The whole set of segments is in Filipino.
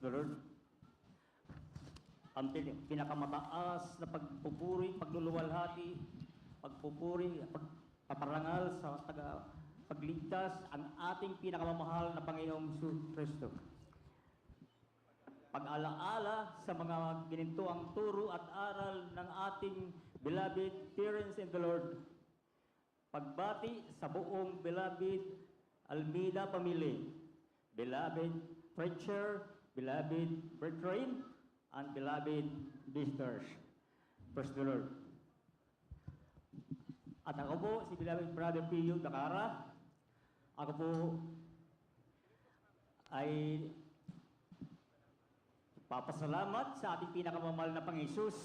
the Lord. Ang pinakamataas na pagpupuri, pagluluwalhati, pagpupuri, pagpaparangal sa pagligtas, ang ating pinakamamahal na Panginoong Kristo. Pag-alaala sa mga ginintuang turo at aral ng ating beloved parents in the Lord. Pagbati sa buong beloved Almeida family, beloved preacher, beloved brethren, and beloved visitors. Praise the Lord. At ako po, si beloved Brother Pio Dakara. Ako po ay papasalamat sa ating pinakamamahal na Panginoon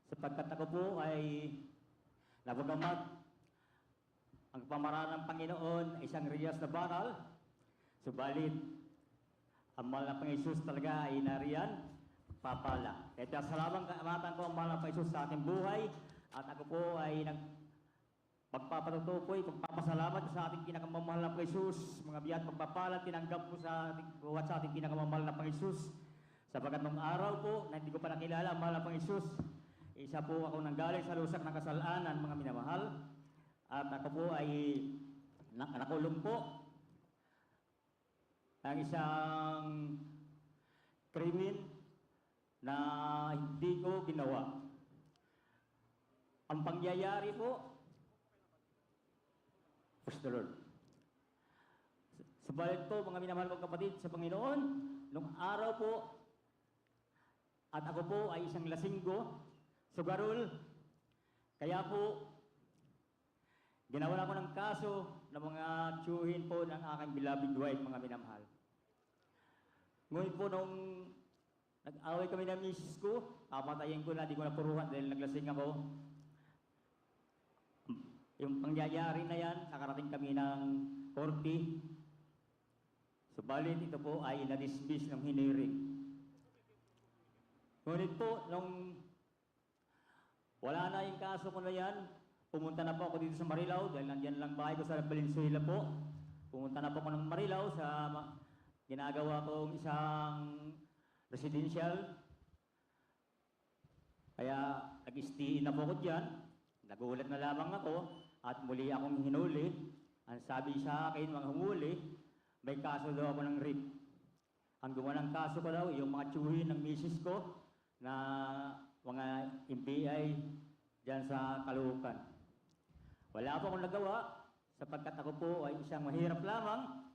sapagkat ako po ay nabagamat ang pamaraan ng Panginoon ay isang riyas na banal, subalit ang mahal na Panginoon talaga ay nariyan, papala. Kaya salamat kaamatan ko ang mahal na Panginoon sa ating buhay at ako po ay magpapatutukoy, pagpapasalamat sa ating pinakamamahal na Panginoon, mga biyat pagpapala, tinanggap po sa ating buhat sa ating pinakamamahal na Panginoon. Sapagat nung araw po, na hindi ko pa nakilala ang mahal na Panginoon, isa po ako nanggaling sa lusak ng kasalanan, mga minamahal. At ako po ay nakulong po ang isang krimen na hindi ko ginawa. Ang pangyayari po, praise the Lord. Subalit po, mga minamahal kong kapatid sa Panginoon, nung araw po, at ako po ay isang lasinggo, sugarol, kaya po, ginawa ko ng kaso ng mga tiyuhin po ng aking beloved wife, mga minamahal. Ngunit po nung nag-away kami ng misis ko, papatayin ko na, di ko napuruhan dahil naglasing ako. Yung pangyayari na yan, nakarating kami ng korte. Subalit ito po ay na-dismiss ng hiniring. Ngunit po, nung wala na yung kaso ko na yan, pumunta na po ako dito sa Marilao dahil nandiyan lang bahay ko sa Valenzuela po. Pumunta na po ako ng Marilao sa ginagawa kong isang residential. Kaya nag-stay na po ako dyan. Nagulat na lamang ako at muli akong hinuli. Ang sabi sa akin, mga humuli, may kaso daw ako ng rape. Ang gumawa ng kaso ko daw, yung mga tiyuhin ng misis ko na mga MPI dyan sa Caloocan. Wala po akong nagawa sapagkat ako po ay isang mahirap lamang.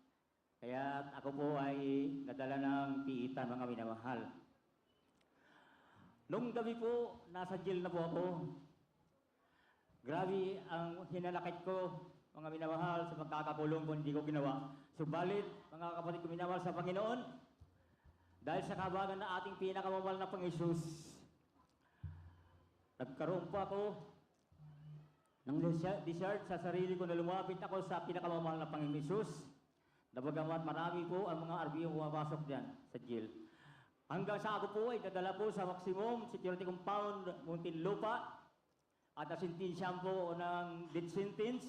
Kaya ako po ay nadala ng piitan, mga minamahal. Nung gabi po, nasa jail na po ako. Grabe ang hinalakit ko, mga minamahal, sa pagkakakulong ko hindi ko ginawa. Subalit, mga kapatid ko minamahal sa Panginoon, dahil sa kabagan na ating pinakamamahal na Panginoon, nagkaroon po ako ng desert sa sarili ko na lumapit ako sa pinakamamahal na Panginoon Jesus. Nabagamat marami po ang mga RBO pumapasok dyan sa jail. Hanggang sa ako po ay dadala po sa maximum security compound, Muntinlupa, at nasintensyahan po ng death sentence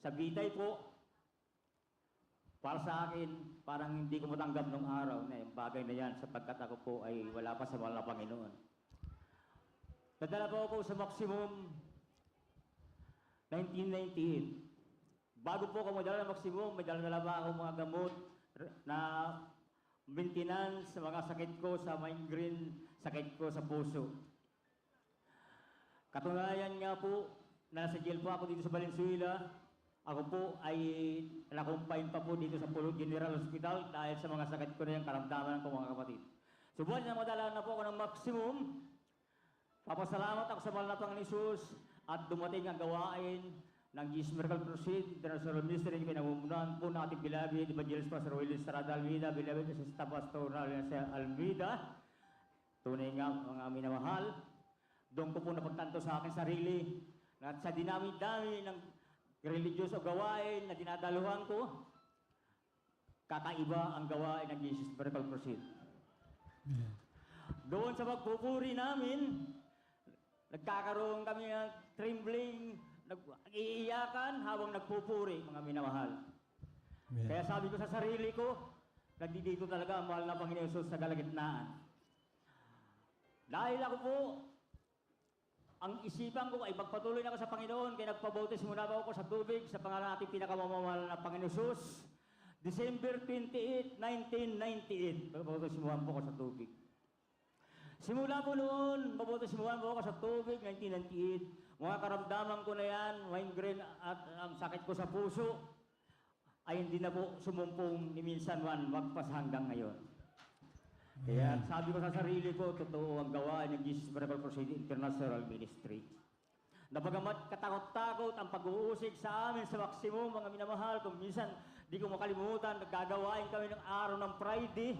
sa Bitay po. Para sa akin, parang hindi ko matanggap nung araw na yung bagay na yan sapagkat ako po ay wala pa sa mahal na Panginoon. Nadala po ako sa maximum 1998. Bago po ako madala ng maximum, may dala-dala pa ako mga gamot na maintenance sa mga sakit ko sa migraine, sakit ko sa puso. Katunayan nga po, nasa jail po ako dito sa Valenzuela. Ako po ay nakumpine pa po dito sa Pulo General Hospital dahil sa mga sakit ko na yung karamdaman ko, mga kapatid. Subuhan na madala na po ako ng maximum. Papasalamat ako sa mahal na Panginoon Jesus at dumating ang gawain ng Jesus Miracle Crusade International Ministry, pinamumunuan po natin beloved Evangelist Pastor Willie Estrada Almeida, beloved Assistant Pastoral Almeida. Tunay nga mga minamahal, doon ko po napagtanto sa akin sarili na sa dinami-dami ng religious o gawain na dinadaluhan ko, kakaiba ang gawain ng Jesus Miracle Crusade. Doon sa pagpupuri namin, nagkakaroon kami ng trembling, nag-iiyakan habang nagpupuri, mga minamahal. Kaya sabi ko sa sarili ko, nandito talaga ang mahal na Panginoon Jesus sa kalagitnaan. Dahil ako po, ang isipan ko ay magpatuloy na ako sa Panginoon, kaya nagpabautis muna ako sa tubig sa pangalan natin pinakamamahal na Panginoon Jesus. December 28, 1998, magpabautismuhan po ako sa tubig. Simula po noon, mabautismuhan po ako sa tubig, 1998. Mga karamdaman ko na yan, migraine at ang sakit ko sa puso, ay hindi na po sumumpong ni minsan man magpas hanggang ngayon. Kaya sabi ko sa sarili ko, totoo ang gawain ng Jesus Miracle Crusade International Ministry. Na bagamat katakot-takot ang pag-uusig sa amin sa Maximum, mga minamahal, kung minsan di ko makalimutan, nagagawain kami ng araw ng Friday,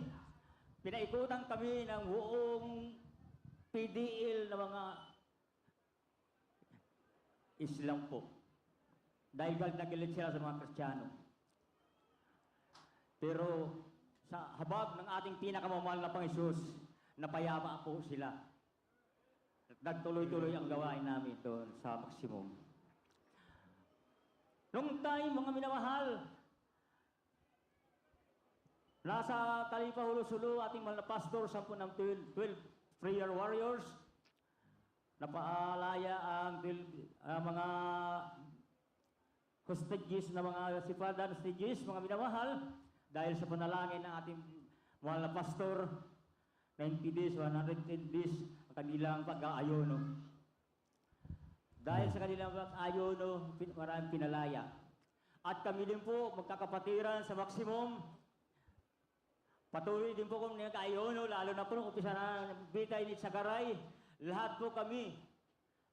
pinaikutan kami ng buong PDL na mga Islam po. Dahil galit sila sa mga Kristiyano. Pero sa habag ng ating pinakamamahal na Panginoon, napayapa po sila. Nagtuloy-tuloy ang gawain namin doon sa Maximum. Nung time, mga minamahal, nasa Talipa Hulusulo, ating mahal na pastor, 10 ng 12 prayer warriors, napaalaya ang mga hostages na mga sipadan hostages, mga minamahal, dahil sa panalangin ng ating mahal na pastor, 90 days, 110 days, ang kanilang pag-aayono. Dahil sa kanilang pag-aayono, maraming pinalaya. At kami din po, magkakapatiran sa Maximum, patuloy din po kung nag-aayono, lalo na po nung umpisa na bitay ni Sagaray, lahat po kami,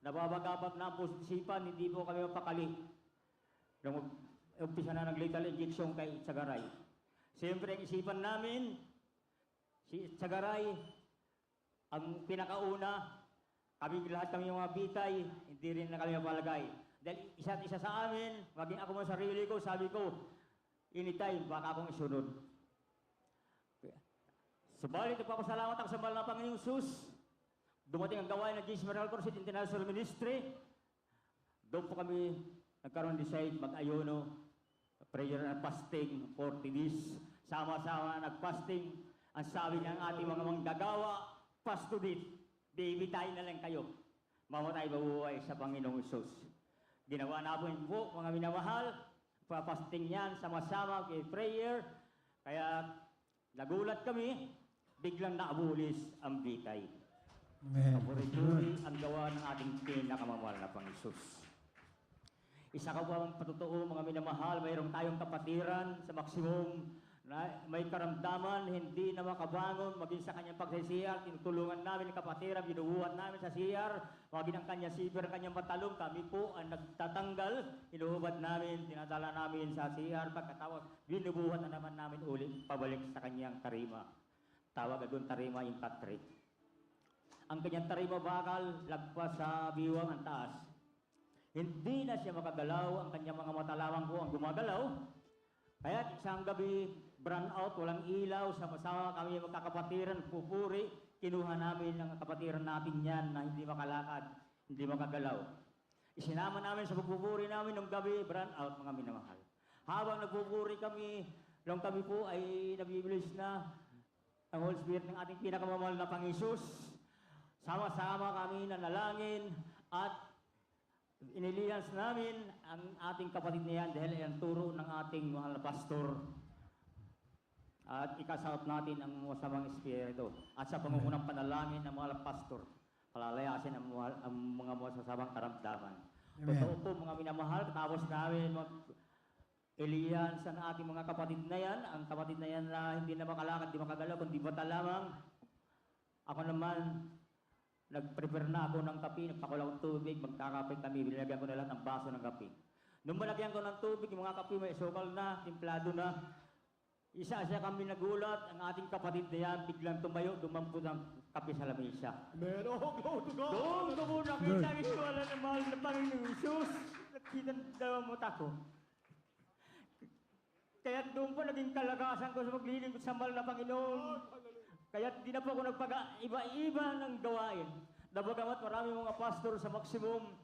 nababagabag na ang posisipan, hindi po kami mapakali. Nung umpisa na ng lethal injection kay Sagaray. Siyempre, ang isipan namin, si Sagaray, ang pinakauna, lahat kami mga bitay, hindi rin na kami mapalagay. Dahil isa't isa sa amin, maging ako mga sarili ko, sabi ko, anytime, baka akong isunod. Subalit, nagpapasalamat ako sa mahal na Panginoong Jesus. Dumating ang gawain ng Jesus Miracle Crusade International Ministry. Doon po kami nagkaroon decide mag-ayono, prayer and fasting, 40 days. Sama-sama nag-fasting. Ang sabi ng ating mga manggagawa, fast to death. Baby tayo na lang kayo. Mamatay babuhay sa Panginoong Isus. Ginawa namin po, mga minamahal, pa-fasting yan, sama-sama, kay prayer. Kaya nagulat kami, biglang naabulis ang bitay. Kapuri-puri ang gawa ng ating pinakamamahal na Pang-Isus. Isa ka pa ang patotoo, mga minamahal, mayroong tayong kapatiran sa Maximum na may karamdaman, hindi na makabangon, maging sa kanyang pagsisiyar, tinutulungan namin ang kapatiran, binubuhat namin sa siyar, maging ang kanyang sipir, kanyang matalong, kami po ang nagtatanggal, inuubad namin, tinadala namin sa siyar, pagkatapos binubuhat na naman namin ulit, pabalik sa kanyang tarima. Tawag doon tarima yung tatri. Ang kanyang tarima bakal, lagpas sa biwang ang taas. Hindi na siya makagalaw, ang kanyang mga mata lamang po ang gumagalaw. Kaya isang gabi, brown out, walang ilaw, sama-sama kami magkakapatiran, pupuri, kinuha namin ang kapatiran natin yan na hindi makalakad, hindi makagalaw. Isinama namin sa pagpupuri namin ng gabi, brown out, mga minamahal. Habang nagpupuri kami, nung kami po ay nabibilis na ang Holy Spirit ng ating pinakamamahal na Pang-Isus, sama-sama kami nanalangin at iniliyans namin ang ating kapatid na yan dahil ang turo ng ating mahal na pastor. At ikasaot natin ang masamang espiritu. At sa pangungunang panalangin ng mahal na pastor, palalayasin ang mga masasamang karamdaman. Totoo po mga minamahal, tapos namin mag-iliyans ang ating mga kapatid na yan, ang kapatid na yan na hindi na makalakad, hindi makagalaw, kundi bata lamang. Ako naman, nag-prepare na ako ng kape, nagpakulaw ng tubig, magkakape kami, binilagyan ko na lang ng baso ng kape. Nung malagyan ko ng tubig, yung mga kape may sukal na, timplado na, isa-isa kami nagulat, ang ating kapatid na yan, biglang tumayo, dumampot ang kape sa lamesa. Amen. Oh, glory to God. Doon ko po nakita ang iswala ng mahal na Panginoong Isus. Nakita ng dalawang mata ko. Kaya doon po naging kalagasan ko sa maglilingkod sa mahal na Panginoon. Kaya di na po ako nagpag-iba-iba ng gawain. Nabagamat marami mga pastor sa Maximum,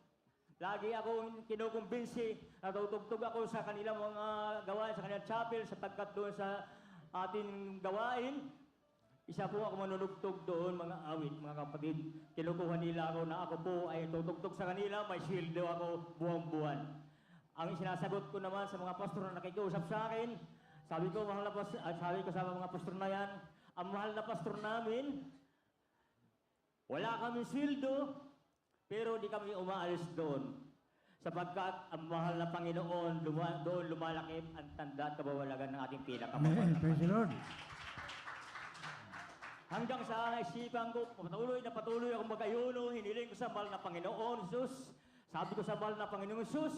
lagi ako kinukumbinsi, natutugtog ako sa kanilang mga gawain, sa kanilang chapel, sapagkat doon sa ating gawain. Isa po ako manunugtog doon, mga awit, mga kapatid. Kinukuha nila ako na ako po ay tutugtog sa kanila, may sweldo ako buwan-buwan. Ang sinasagot ko naman sa mga pastor na nakikiusap sa akin, sabi ko sa mga pastor na yan, ang mahal na pastor namin, wala kami sweldo, pero di kami umaalis doon. Sapagkat ang mahal na Panginoon, doon lumalaki ang tanda at kabawalagan ng ating pinakamahal Amen. na Praise the Lord. Hanggang sa naisipan ko, patuloy akong mag-ayuno, hiniling ko sa mahal na Panginoon, Jesus. Sabi ko sa mahal na Panginoon, Jesus,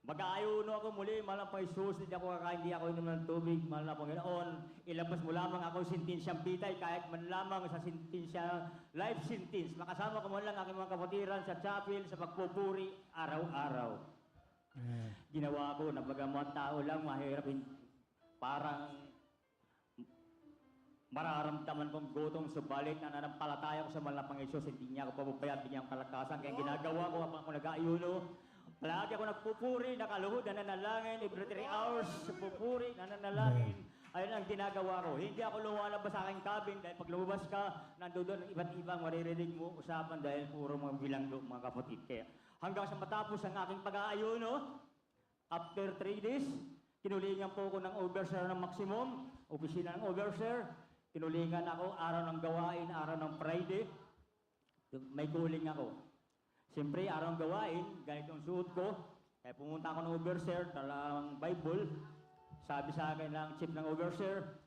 mag-aayuno ako muli, mahal na Panginoon, Jesus, hindi ako kakain, hindi ako inom ng tubig, mahal na Panginoon. Ilabas mo lamang ako sentensyang pitay, kahit man lamang sa sentensyang life sentence. Makasama ko man lang aking mga kapatiran sa chapel, sa pagpupuri, araw-araw. Amen. Ginawa ko na bagamat tao lang, mahirapin, parang mararamdaman kong gutom, subalit na nanampalataya ko sa mahal na Panginoon, hindi niya ako pababayaan, binyang kalakasan. Kaya ginagawa ko habang ako nag-aayuno, palagi ako nagpupuri, nakaluhod, nananalangin, every 3 hours, pupuri, nananalangin. Ayun ang ginagawa ko. Hindi ako lumalabas sa aking cabin dahil pag lumabas ka, nandoon iba't ibang maririnig mo usapan dahil puro mga bilanggo, mga kapatid. Kaya hanggang sa matapos ang aking pag-aayuno, after 3 days, kinulingan po ako ng overseer ng maximum, opisina ng overseer. Kinulingan ako, araw ng gawain, araw ng Friday. May kuling ako. Siyempre, araw ng gawain, ganito ang suot ko. Kaya pumunta ako ng overseer, dalang Bible. Sabi sa akin ng chief ng overseer,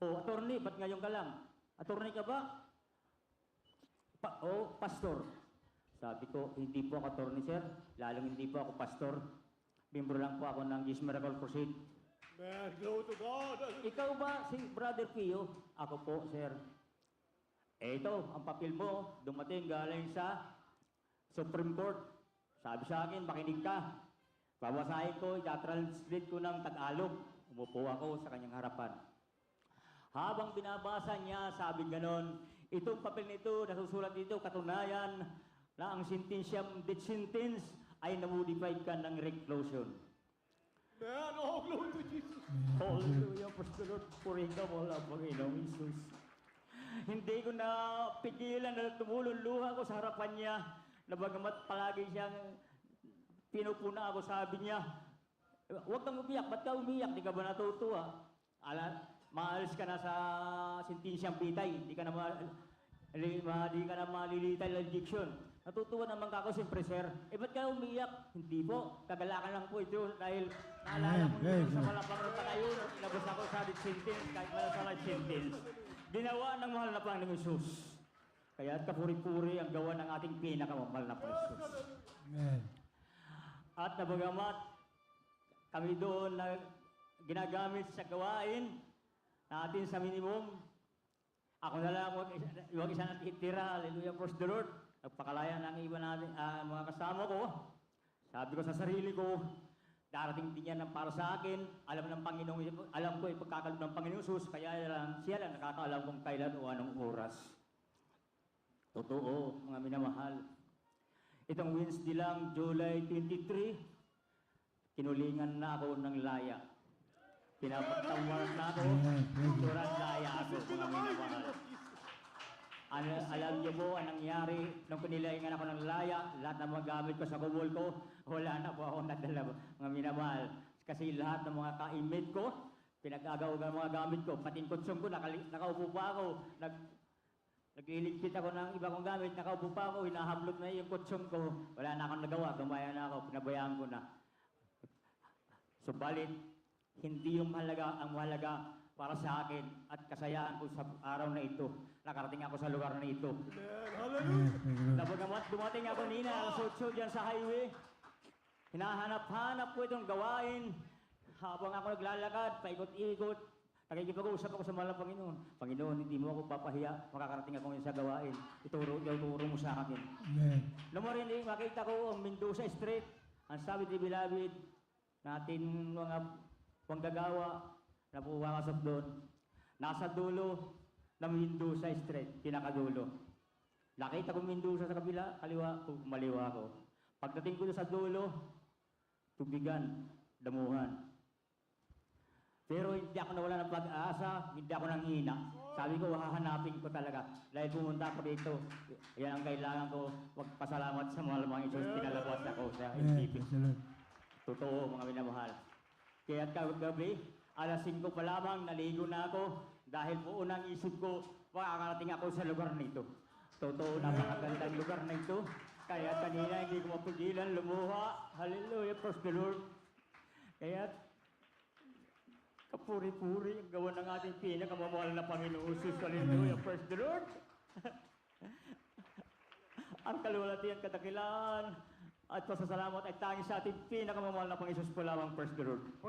attorney, ba't ngayon ka lang? Attorney ka ba? Pastor. Sabi ko, hindi po ako attorney, sir. Lalong hindi po ako pastor. Membro lang po ako ng Jesus Miracle Crusade. Man, glory to God. Ikaw ba si Brother Pio? Ako po, sir. Ito, ang papel mo, dumating galing sa Supreme Court. Sabi sa akin, makinig ka. Babasahin ko, i-translate ko ng Tagalog. Umupo ako sa kanyang harapan. Habang binabasa niya, sabi ganon, itong papel nito, nasusulat dito, katunayan na ang death sentence ay namodified ka ng reclusion. Man, oh, glory to Jesus. Hallelujah, praise the Lord, purihin ka mo lang, Panginoong Jesus. Hindi ko na pigilan na tumulong luha ko sa harapan niya, na bagamat palagi siyang pinupuna ako, sabi niya, huwag kang umiyak, ba't ka umiyak? Di ka ba natutuwa? Maalis ka na sa sentensyang pitay, di ka na malilitay ng addiction. Natutuwa naman ako, siyempre, sir. Ba't ka umiyak? Hindi po. Kagalakan lang po ito dahil naalala ko nito sa malapang na pag-ayun. Inabas ako sa death sentence, kahit wala sa life sentence. Ginawa ng mahal na Panginoong Jesus. Kaya kapuri-puri ang gawa ng ating pinakamahal na Panginoon. Amen. At nabagamat kami doon na ginagamit sa gawain natin sa minimum, ako na lang yung isa na titira, hallelujah, praise the Lord. Nagpakalaya ng iba natin, mga kasama ko. Sabi ko sa sarili ko, darating din yan ng para sa akin. Alam ng Panginoon, alam ko ipagkakaloob ng Panginoong Jesus, kaya siya lang nakakaalam kung kailan o anong oras. Totoo, mga minamahal. Itong Wednesday lang, July 23, kinulingan na ako ng laya. Pinapagtawag na ako, turang laya ako, mga minamahal. Alam niyo po ang nangyari nung kinilaingan ako ng laya, lahat ng mga gamit ko sa kubol ko, wala na po ako nadala, mga minamahal. Kasi lahat ng mga ka-inmate ko, pinag-agaw ng mga gamit ko, pati yung kutsong ko, nakaupo pa ako, nagliligpit ako ng iba kong gamit, nakaupo pa ako, hinahablot na yung kutsong ko, wala na akong nagawa, gumaya na ako, pinabayaan ko na. Subalit, hindi yung mahalaga, ang mahalaga para sa akin at kasayaan ko sa araw na ito. Nakarating ako sa lugar na ito. Nabagamat dumating ako nina, alas 8 dyan sa highway. Hinahanap-hanap ko itong gawain. Habang ako naglalakad, paikot-ikot, nakikipag-usap ako sa mahal na Panginoon. Panginoon, hindi mo ako papahiya, makakarating ako ngayon sa gawain. Ituro mo sa akin. Amen. Nung marinig, makita ko ang Mendoza Street, ang sabi ni Bilabid, natin mga panggagawa na pumasok doon. Nasa dulo ng Mendoza Street, pinakadulo. Nakita ko Mendoza sa kabila, kaliwa, maliwa ko. Pagdating ko sa dulo, tubigan, damuhan. Pero hindi ako nawala ng pag-asa, hindi ako nanghina. Sabi ko, hahanapin ko talaga. Dahil pumunta ako dito, yan ang kailangan ko, magpasalamat sa mga lamang Diyos, pinalabas ako sa Amen. isipin. Praise the Lord. Totoo, mga minamahal. Kaya kagabi, alas 5 pa lamang, naligo na ako. Dahil po unang isip ko, makakarating ako sa lugar nito. Totoo, napakagandang lugar na ito. Kaya kanina hindi ko mapigilan lumuha. Hallelujah, praise the Lord. Kaya kapuri-puri ang gawa ng ating pinakamamahal na Panginoon Jesus. Hallelujah, praise the Lord. Ang kaluwalhatian, kadakilaan, at pasasalamat ay tanging sa ating pinakamamahal na Panginoon Jesus po lamang, praise the Lord.